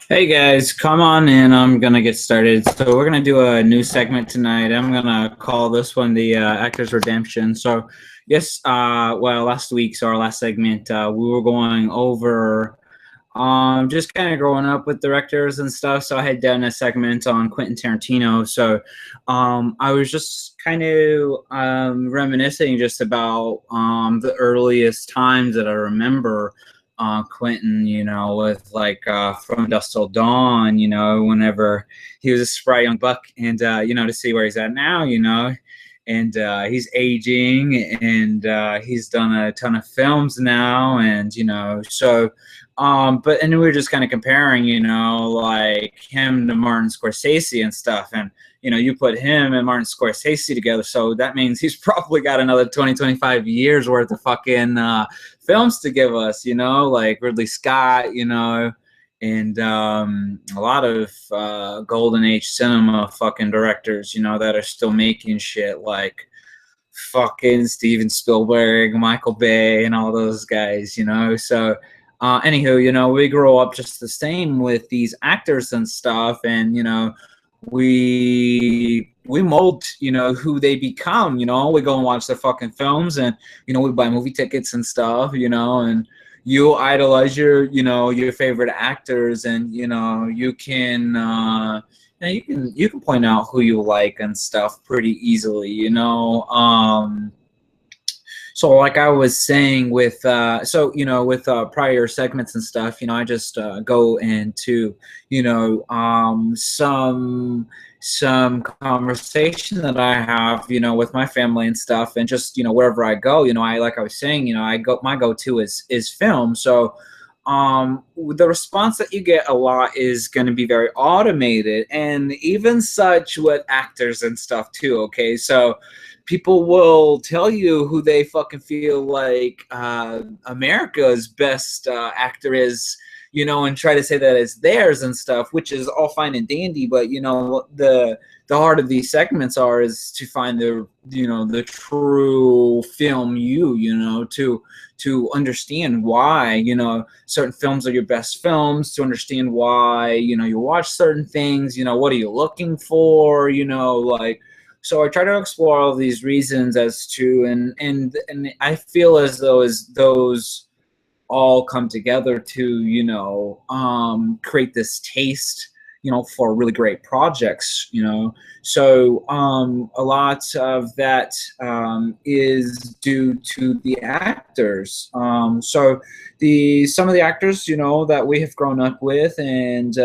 Hey guys, come on in. I'm gonna get started. So we're gonna do a new segment tonight. I'm gonna call this one the Actors Redemption. So yes, well, last week, so our last segment, we were going over just kind of growing up with directors and stuff. So I had done a segment on Quentin Tarantino. So I was just kind of reminiscing just about the earliest times that I remember Quentin, with like From Dusk Till Dawn, whenever he was a spry young buck, and to see where he's at now, and he's aging, and he's done a ton of films now, and but and we were just kind of comparing, like him to Martin Scorsese and stuff, and you put him and Martin Scorsese together, so that means he's probably got another 20, 25 years worth of fucking films to give us, like Ridley Scott, and a lot of golden age cinema fucking directors, that are still making shit, like fucking Steven Spielberg, Michael Bay, and all those guys, So, anywho, we grow up just the same with these actors and stuff, and we mold, who they become. We go and watch their fucking films, and we buy movie tickets and stuff, and you idolize your favorite actors, and you can. You can point out who you like and stuff pretty easily, So like I was saying with with prior segments and stuff, I just go into some conversation that I have, with my family and stuff, and just wherever I go, I like I was saying, I go my go-to is film. So the response that you get a lot is going to be very automated, and even such with actors and stuff too. Okay, so people will tell you who they fucking feel like America's best actor is, and try to say that it's theirs and stuff, which is all fine and dandy. But the heart of these segments is to find the true film to understand why certain films are your best films, to understand why you watch certain things, what are you looking for, like. So I try to explore all of these reasons as to, and I feel as though as those all come together to create this taste for really great projects. So a lot of that is due to the actors. So some of the actors that we have grown up with, and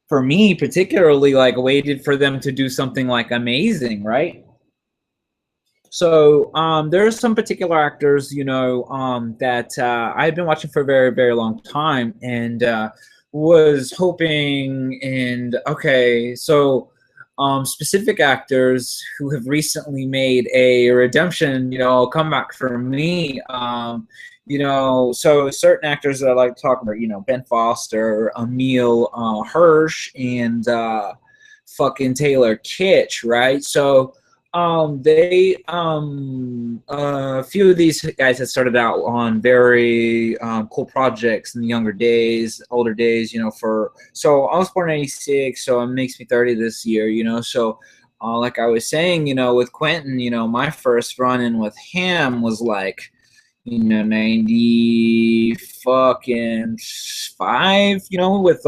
for me particularly, like, waited for them to do something like amazing, right? So there are some particular actors, that I've been watching for a very, very long time, and was hoping. And okay, so specific actors who have recently made a redemption, comeback for me. So certain actors that I like to talk about, Ben Foster, Emile, Hirsch, and fucking Taylor Kitsch, right? So they a few of these guys had started out on very cool projects in the younger days, older days, so I was born in 86, so it makes me 30 this year, so like I was saying, with Quentin, my first run in with him was like 90 fucking 5, with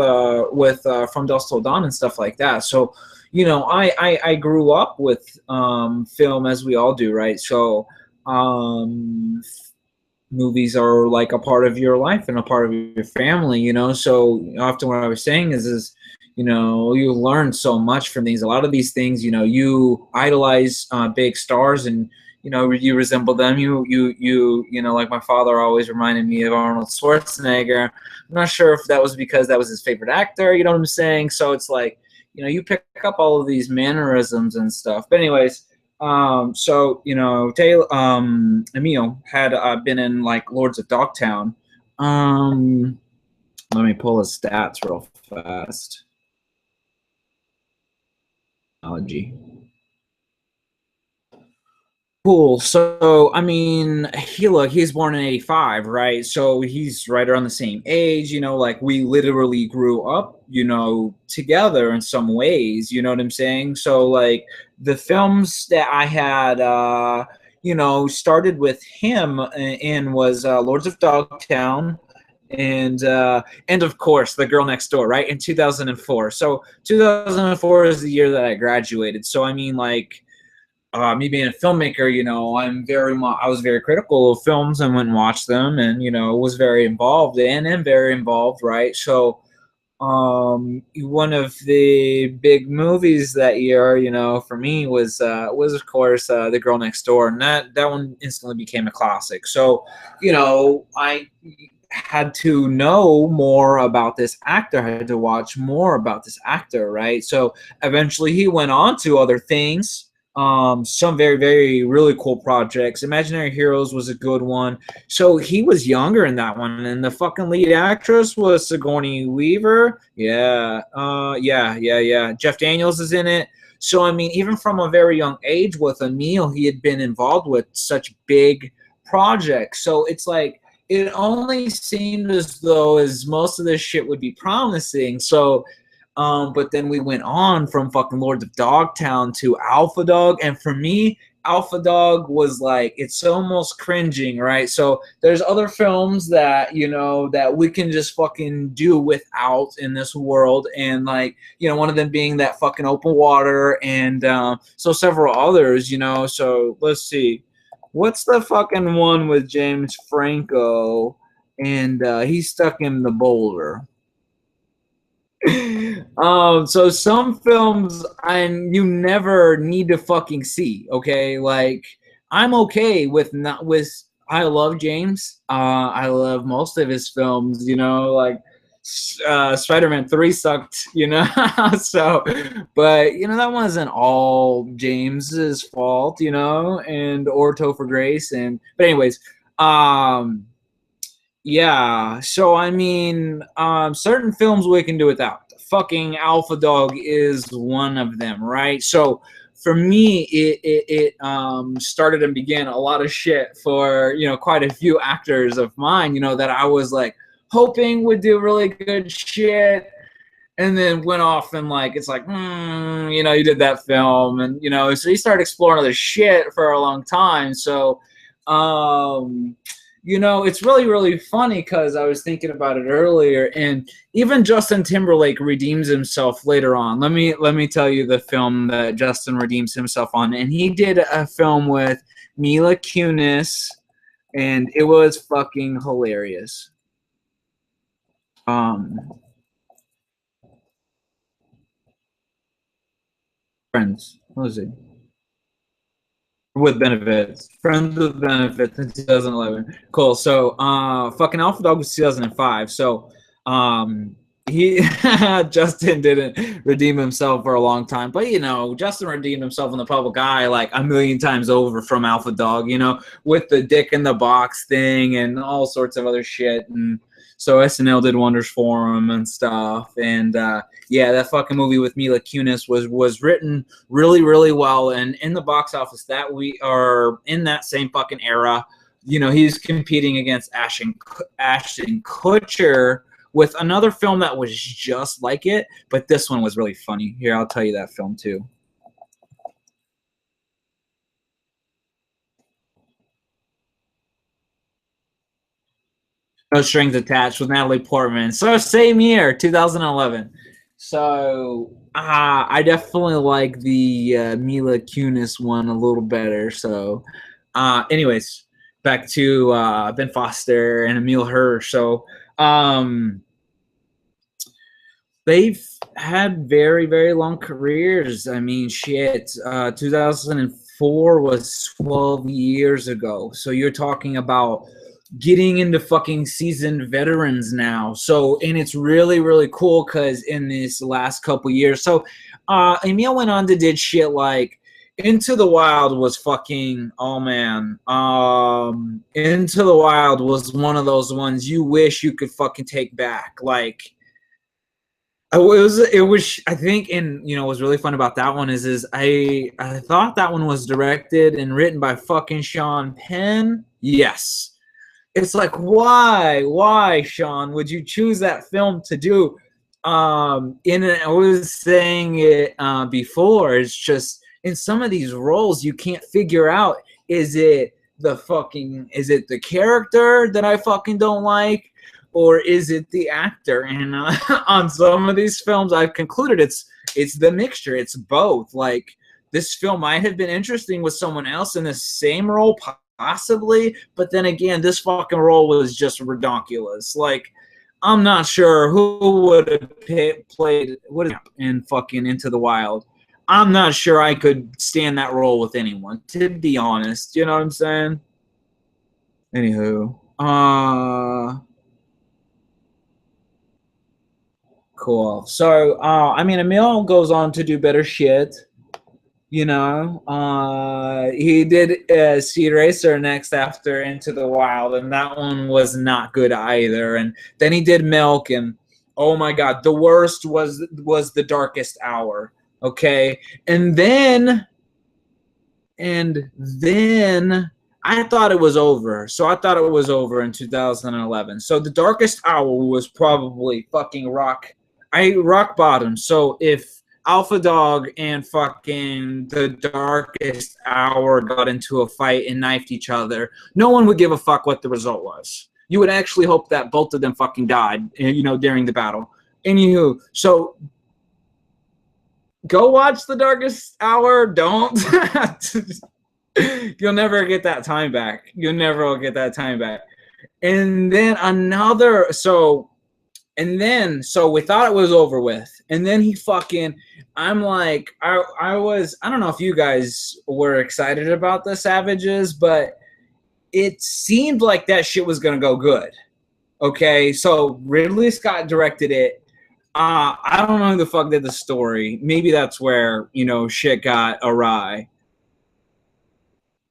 From Dusk Till Dawn and stuff like that. So I grew up with film, as we all do, right? So movies are like a part of your life and a part of your family, so often what I was saying is you learn so much from these. A lot of these things, you idolize big stars, and you resemble them. Like my father always reminded me of Arnold Schwarzenegger. I'm not sure if that was because that was his favorite actor, you know what I'm saying? So it's like, you pick up all of these mannerisms and stuff. But anyways, Taylor, Emile had been in like Lords of Dogtown. Let me pull his stats real fast. Technology. Cool. So, I mean, he's born in 85, right? So he's right around the same age, like we literally grew up, together in some ways, you know what I'm saying? So, like, the films that I had, started with him in was Lords of Dogtown and of course The Girl Next Door, right? In 2004. So 2004 is the year that I graduated. So, I mean, like, me being a filmmaker, I was very critical of films and went and watched them, and was very involved and am very involved, right? So, one of the big movies that year, for me was of course The Girl Next Door, and that one instantly became a classic. So, I had to know more about this actor, I had to watch more about this actor, right? So eventually he went on to other things, some very, very really cool projects. Imaginary Heroes was a good one. So he was younger in that one, and the fucking lead actress was Sigourney Weaver. Yeah, yeah. Jeff Daniels is in it. So I mean, even from a very young age with Emile, he had been involved with such big projects. So it's like it only seemed as though as most of this shit would be promising. So but then we went on from fucking Lords of Dogtown to Alpha Dog, and for me, Alpha Dog was like, it's almost cringing, right? So there's other films that that we can just fucking do without in this world, and like one of them being that fucking Open Water, and so several others, So let's see, what's the fucking one with James Franco, and he's stuck in the boulder. So some films you never need to fucking see, okay? Like I'm okay with not with I love James. I love most of his films, like Spider-Man 3 sucked, so but that wasn't all James's fault, and or Topher Grace, and but anyways, um yeah, so I mean, certain films we can do without. Fucking Alpha Dog is one of them, right? So for me, it started and began a lot of shit for quite a few actors of mine, that I was like hoping would do really good shit, and then went off and like it's like, you did that film, and so you start exploring other shit for a long time. So, it's really, really funny because I was thinking about it earlier, and even Justin Timberlake redeems himself later on. Let me tell you the film that Justin redeems himself on, and he did a film with Mila Kunis, and it was fucking hilarious. Friends, what was it? With benefits, friends with benefits in 2011. Cool. So, fucking Alpha Dog was 2005. So, he Justin didn't redeem himself for a long time, but Justin redeemed himself in the public eye like a million times over from Alpha Dog. With the dick in the box thing and all sorts of other shit, and so SNL did wonders for him and stuff. And yeah, that fucking movie with Mila Kunis was written really, really well, and in the box office that we are in that same fucking era. He's competing against Ashton Kutcher with another film that was just like it, but this one was really funny. Here, I'll tell you that film too. No Strings Attached with Natalie Portman. So same year, 2011. So I definitely like the Mila Kunis one a little better. So, anyways, back to Ben Foster and Emile Hirsch. So, they've had very, very long careers. I mean, shit. 2004 was 12 years ago. So you're talking about getting into fucking seasoned veterans now. So, and it's really, really cool because in this last couple years, so Emile went on to did shit like Into the Wild was fucking, oh man. Into the Wild was one of those ones you wish you could fucking take back. Like, It was I think, and what's really fun about that one is I thought that one was directed and written by fucking Sean Penn. Yes. It's like, why, Sean, would you choose that film to do? I was saying it before. It's just in some of these roles, you can't figure out, is it the character that I fucking don't like, or is it the actor? And on some of these films, I've concluded it's the mixture. It's both. Like, this film might have been interesting with someone else in the same role, possibly, but then again, this fucking role was just redonkulous. Like, I'm not sure who would have played in fucking Into the Wild. I'm not sure I could stand that role with anyone, to be honest. You know what I'm saying? Anywho, cool. So, I mean, Emile goes on to do better shit. He did Sea Racer next after Into the Wild, and that one was not good either. And then he did Milk, and oh my god, the worst was The Darkest Hour. Okay, and then I thought it was over. So I thought it was over in 2011. So The Darkest Hour was probably fucking rock bottom. So if Alpha Dog and fucking The Darkest Hour got into a fight and knifed each other, no one would give a fuck what the result was. You would actually hope that both of them fucking died, during the battle. Anywho, so go watch The Darkest Hour. Don't. You'll never get that time back. You'll never get that time back. And then so we thought it was over with. And then he fucking, I'm like, I don't know if you guys were excited about The Savages, but it seemed like that shit was going to go good. Okay, so Ridley Scott directed it. I don't know who the fuck did the story. Maybe that's where, shit got awry.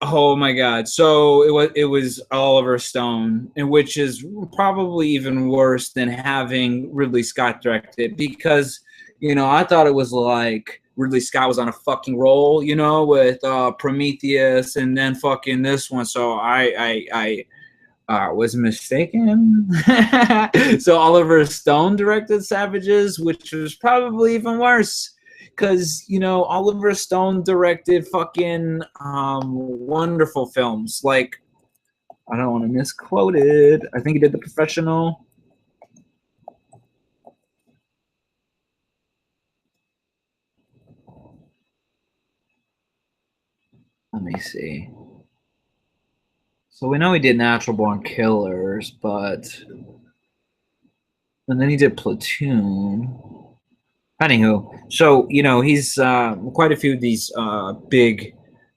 Oh my god! So it was Oliver Stone, and which is probably even worse than having Ridley Scott direct it, because I thought it was like Ridley Scott was on a fucking roll, with Prometheus, and then fucking this one. So I was mistaken. So Oliver Stone directed Savages, which was probably even worse. Because, Oliver Stone directed fucking wonderful films. Like, I don't want to misquote it. I think he did The Professional. Let me see. So we know he did Natural Born Killers, but... And then he did Platoon. Anywho, so, he's quite a few of these big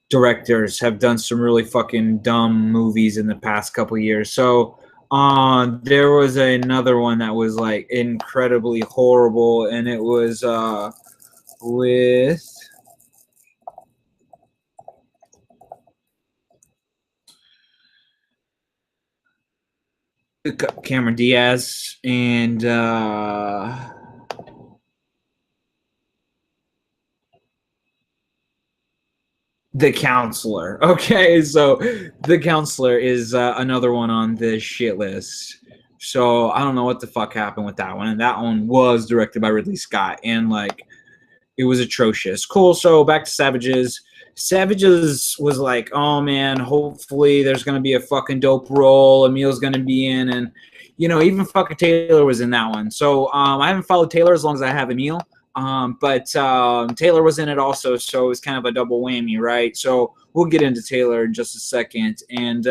directors have done some really fucking dumb movies in the past couple years. So there was another one that was like incredibly horrible, and it was with Cameron Diaz and The Counselor. Okay, so The Counselor is another one on this shit list. So I don't know what the fuck happened with that one. And that one was directed by Ridley Scott, and like, it was atrocious. Cool. So back to Savages. Savages was like, oh man, hopefully there's gonna be a fucking dope role. Emile's gonna be in, and even fucking Taylor was in that one. So I haven't followed Taylor as long as I have Emile. But Taylor was in it also, so it was kind of a double whammy, right? So we'll get into Taylor in just a second. And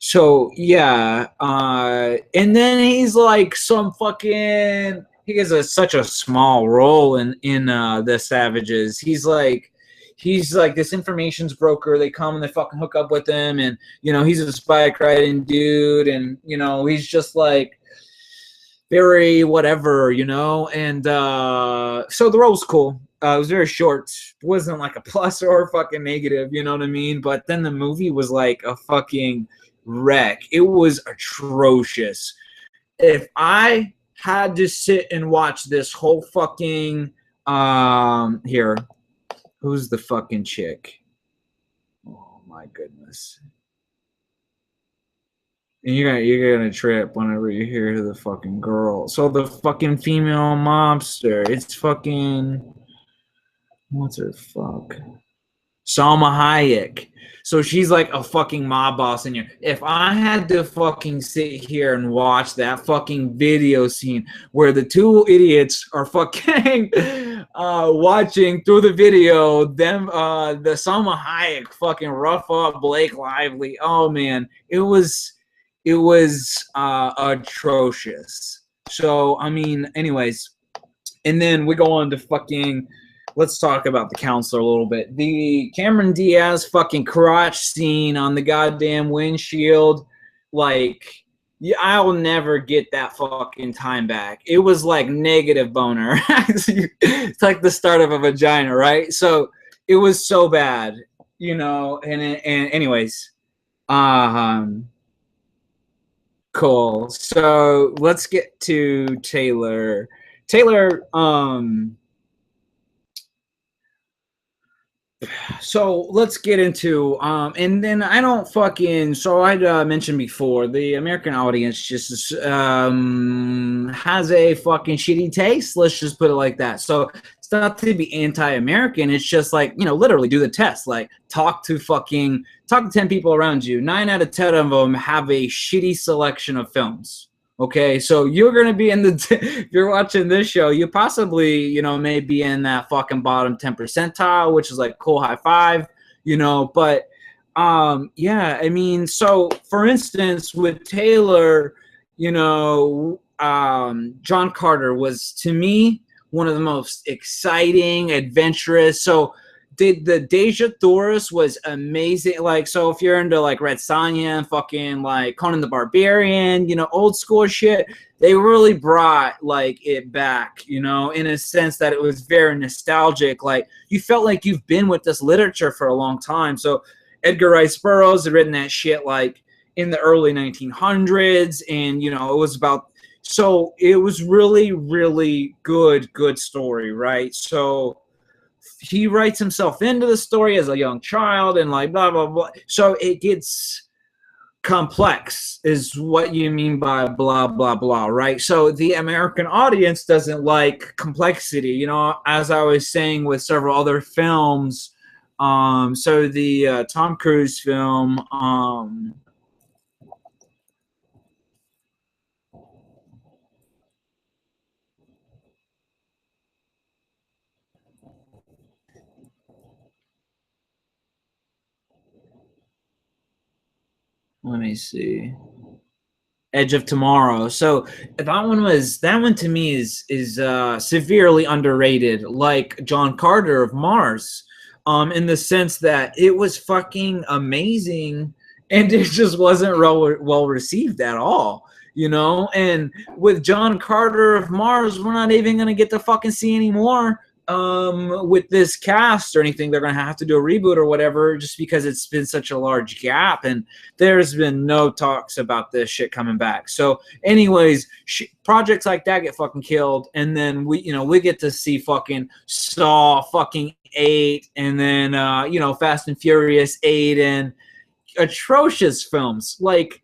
so yeah, and then he's like some fucking, he has such a small role in The Savages. He's like this information's broker. They come and they fucking hook up with him, and he's a spike riding dude, and he's just like very whatever, and so the role was cool. It was very short. It wasn't like a plus or a fucking negative, you know what I mean? But then the movie was like a fucking wreck. It was atrocious. If I had to sit and watch this whole fucking here. Who's the fucking chick? Oh my goodness. And you're gonna trip whenever you hear the fucking girl. So the fucking female mobster, it's fucking what's her fuck? Salma Hayek. So she's like a fucking mob boss in here. If I had to fucking sit here and watch that fucking video scene where the two idiots are fucking watching through the video, them the Salma Hayek fucking rough up Blake Lively. Oh man, it was atrocious. So I mean, anyways, and then we go on to fucking. Let's talk about the counselor a little bit. The Cameron Diaz fucking crotch scene on the goddamn windshield, like, yeah, I'll never get that fucking time back. It was like negative boner. It's like the start of a vagina, right? So it was so bad, you know. And anyways, cool. So let's get to Taylor. So let's get into and then I don't fucking so I mentioned before the American audience just has a fucking shitty taste. Let's just put it like that. So it's not to be anti-American. It's just like, you know, literally do the test. Like talk to 10 people around you. 9 out of 10 of them have a shitty selection of films. Okay, so you're gonna be in the if you're watching this show, you possibly, you know, may be in that fucking bottom 10 percentile, which is like cool, high five, you know. But yeah, I mean, so for instance, with Taylor, you know, John Carter was to me one of the most exciting, adventurous. So the Deja Thoris was amazing. Like, so if you're into like Red Sonja and fucking like Conan the Barbarian, you know, old school shit, they really brought like it back, you know, in a sense that it was very nostalgic. Like you felt like you've been with this literature for a long time. So Edgar Rice Burroughs had written that shit like in the early 1900s, and you know, it was about. So it was really, really good story, right? So he writes himself into the story as a young child and like blah blah blah. So it gets complex is what you mean by blah blah blah, right? So the American audience doesn't like complexity, you know, as I was saying with several other films. So the Tom Cruise film, let me see. Edge of Tomorrow. So that one to me is severely underrated, like John Carter of Mars, in the sense that it was fucking amazing and it just wasn't well received at all, you know. And with John Carter of Mars, we're not even gonna get to fucking see anymore with this cast or anything. They're gonna have to do a reboot or whatever, just because it's been such a large gap and there's been no talks about this shit coming back. So anyways, projects like that get fucking killed, and then we get to see fucking Saw fucking 8, and then Fast and Furious 8, and atrocious films like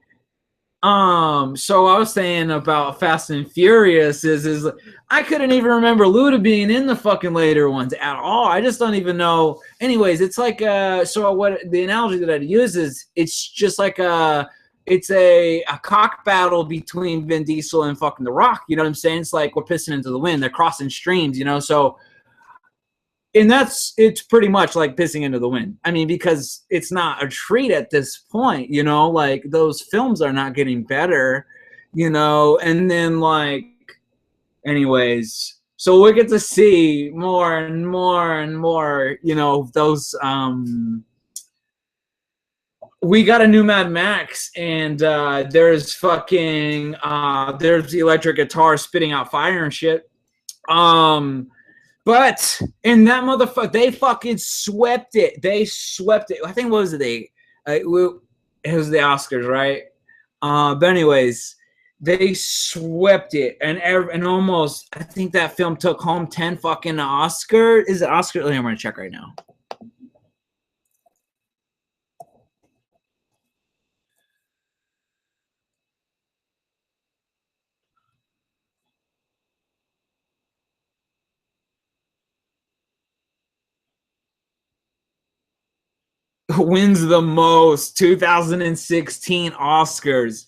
so I was saying about Fast and Furious is I couldn't even remember Luda being in the fucking later ones at all. I just don't even know. Anyways, it's like so what the analogy that I'd use is it's just like it's a cock battle between Vin Diesel and fucking The Rock. You know what I'm saying? It's like we're pissing into the wind. They're crossing streams, you know. So and it's pretty much like pissing into the wind. I mean, because it's not a treat at this point, you know, like those films are not getting better, you know. And then like, anyways, so we get to see more and more and more, you know, those, we got a new Mad Max, and there's fucking, there's the electric guitar spitting out fire and shit. But in that motherfucker, they fucking swept it. They swept it. I think, what was it? It was the Oscars, right? But anyways, They swept it, and almost, I think that film took home 10 fucking Oscar. Is it Oscar? I'm gonna check right now. Wins the most 2016 Oscars.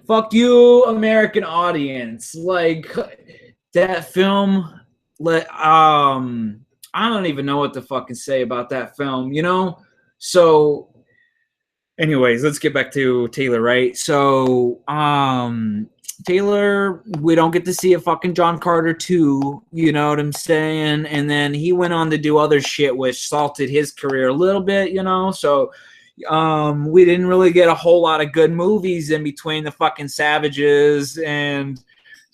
Fuck you, American audience. Like, that film, like, I don't even know what to fucking say about that film, you know? So, anyways, let's get back to Taylor, right? So, Taylor, we don't get to see a fucking John Carter 2, you know what I'm saying? And then he went on to do other shit which salted his career a little bit, you know? So, we didn't really get a whole lot of good movies in between the fucking Savages and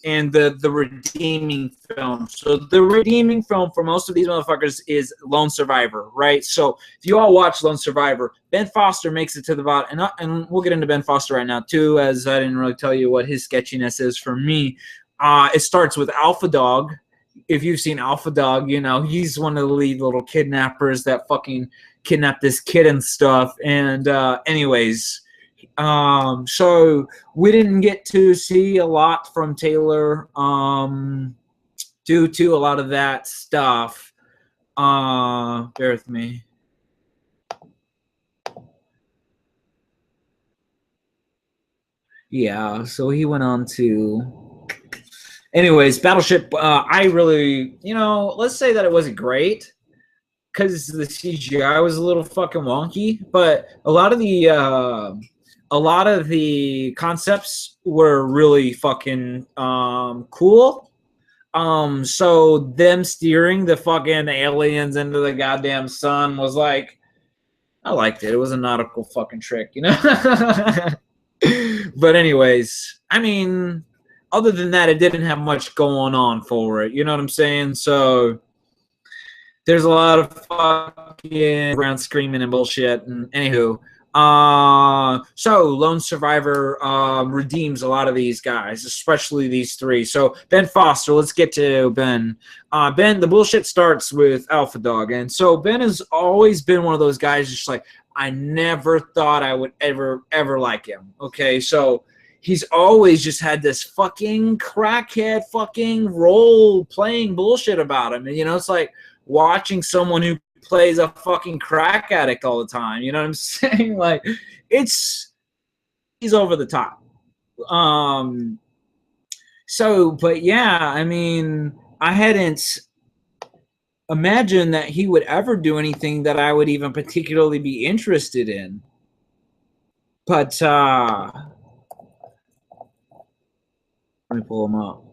the redeeming film. So the redeeming film for most of these motherfuckers is Lone Survivor, right? So if you all watch Lone Survivor, Ben Foster makes it to the bottom, and we'll get into Ben Foster right now too, as I didn't really tell you what his sketchiness is for me. It starts with Alpha Dog. If you've seen Alpha Dog, you know he's one of the lead little kidnappers that fucking kidnapped this kid and stuff. And anyways, so we didn't get to see a lot from Taylor due to a lot of that stuff. Bear with me. Yeah, so he went on to, anyways, Battleship. I really, you know, let's say that it wasn't great because the CGI was a little fucking wonky, but a lot of the concepts were really fucking cool. So them steering the fucking aliens into the goddamn sun was like, I liked it. It was a nautical fucking trick, you know? But anyways, I mean, other than that, it didn't have much going on for it. You know what I'm saying? So there's a lot of fucking around screaming and bullshit. And anywho, so Lone Survivor redeems a lot of these guys, especially these three. So Ben Foster, let's get to Ben. Ben, the bullshit starts with Alpha Dog, and so Ben has always been one of those guys just like, I never thought I would ever like him. Okay, so he's always just had this fucking crackhead fucking role playing bullshit about him. And you know, it's like watching someone who plays a fucking crack addict all the time. You know what I'm saying? Like, he's over the top. So, but yeah, I mean, I hadn't imagined that he would ever do anything that I would even particularly be interested in. But let me pull him up.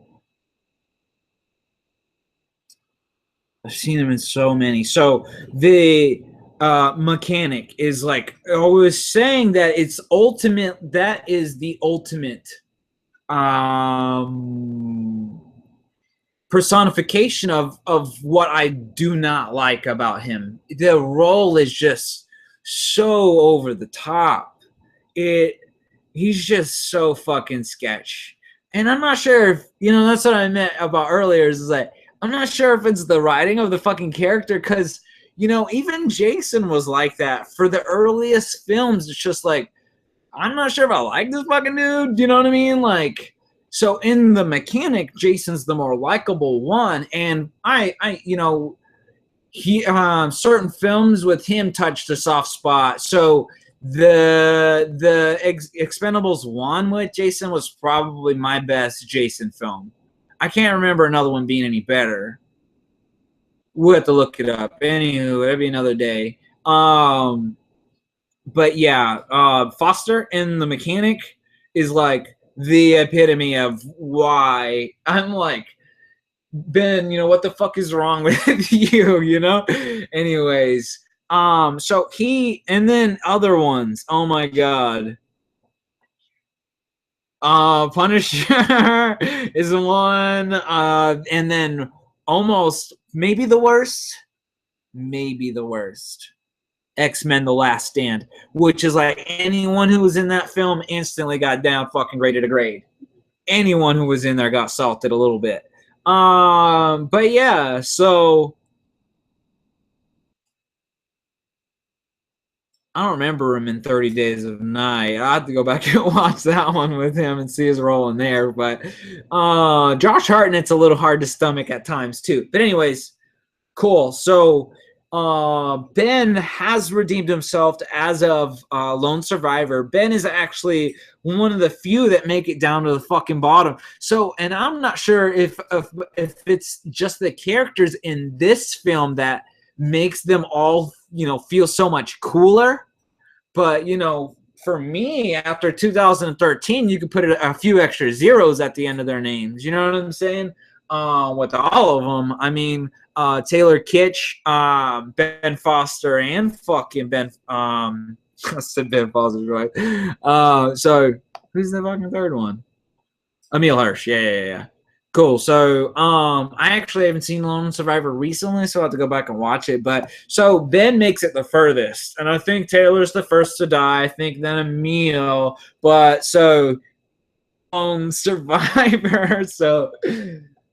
I've seen him in so many. So the mechanic is like, I was saying that it's ultimate. That is the ultimate personification of what I do not like about him. The role is just so over the top. He's just so fucking sketch. And I'm not sure if, you know, that's what I meant about earlier, is like, I'm not sure if it's the writing of the fucking character, because, you know, even Jason was like that for the earliest films. It's just like, I'm not sure if I like this fucking dude. You know what I mean? Like, so in the mechanic, Jason's the more likable one, and I you know, he certain films with him touched a soft spot. So the Expendables 1 with Jason was probably my best Jason film. I can't remember another one being any better. We'll have to look it up. Anywho, it'll be another day. But yeah, Foster in The Mechanic is like the epitome of why I'm like, Ben, you know, what the fuck is wrong with you, you know? Anyways, so he, and then other ones, oh my god. Punisher is the one, and then almost maybe the worst, X-Men: The Last Stand, which is like anyone who was in that film instantly got down fucking rated a grade. anyone who was in there got salted a little bit. But yeah, so I don't remember him in 30 Days of Night. I have to go back and watch that one with him and see his role in there. But Josh Hartnett's a little hard to stomach at times too. But anyways, cool. So Ben has redeemed himself as of Lone Survivor. Ben is actually one of the few that make it down to the fucking bottom. So, and I'm not sure if it's just the characters in this film that makes them all, you know, feel so much cooler. But, you know, for me, after 2013, you could put a few extra zeros at the end of their names. You know what I'm saying? With all of them, I mean, Taylor Kitsch, Ben Foster, and fucking Ben. I said Ben Foster's right. So who's the fucking third one? Emile Hirsch. Yeah. Cool. So I actually haven't seen Lone Survivor recently, so I'll have to go back and watch it. But so Ben makes it the furthest, and I think Taylor's the first to die. I think then Emile, but so Lone Survivor. So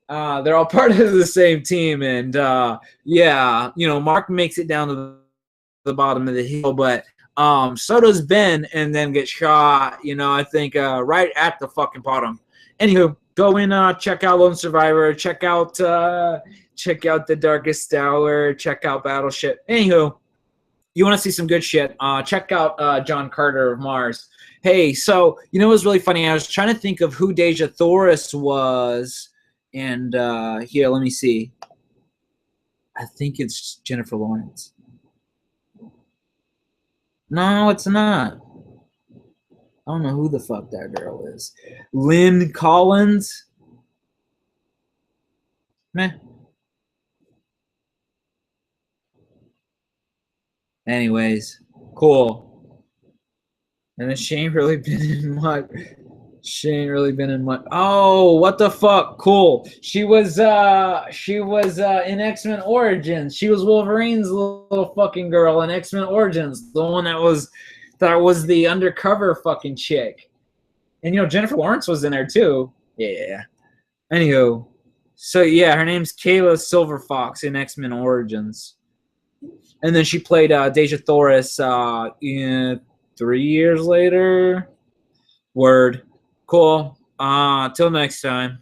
they're all part of the same team, and yeah, you know, Mark makes it down to the bottom of the hill, but so does Ben, and then gets shot. You know, I think right at the fucking bottom. Anywho, go in, check out Lone Survivor, check out The Darkest Hour, check out Battleship. Anywho, you want to see some good shit? Check out John Carter of Mars. Hey, so you know, it was really funny. I was trying to think of who Deja Thoris was. And here, let me see. I think it's Jennifer Lawrence. No, it's not. I don't know who the fuck that girl is. Lynn Collins? Meh. Anyways, cool. And then she ain't really been in much. She ain't really been in much. Oh, what the fuck? Cool. She was in X-Men Origins. She was Wolverine's little fucking girl in X-Men Origins. The one that was the undercover fucking chick. And you know, Jennifer Lawrence was in there too. Yeah. Anywho, so yeah, her name's Kayla Silverfox in X-Men Origins. And then she played Deja Thoris 3 years later. Word. Cool. Till next time.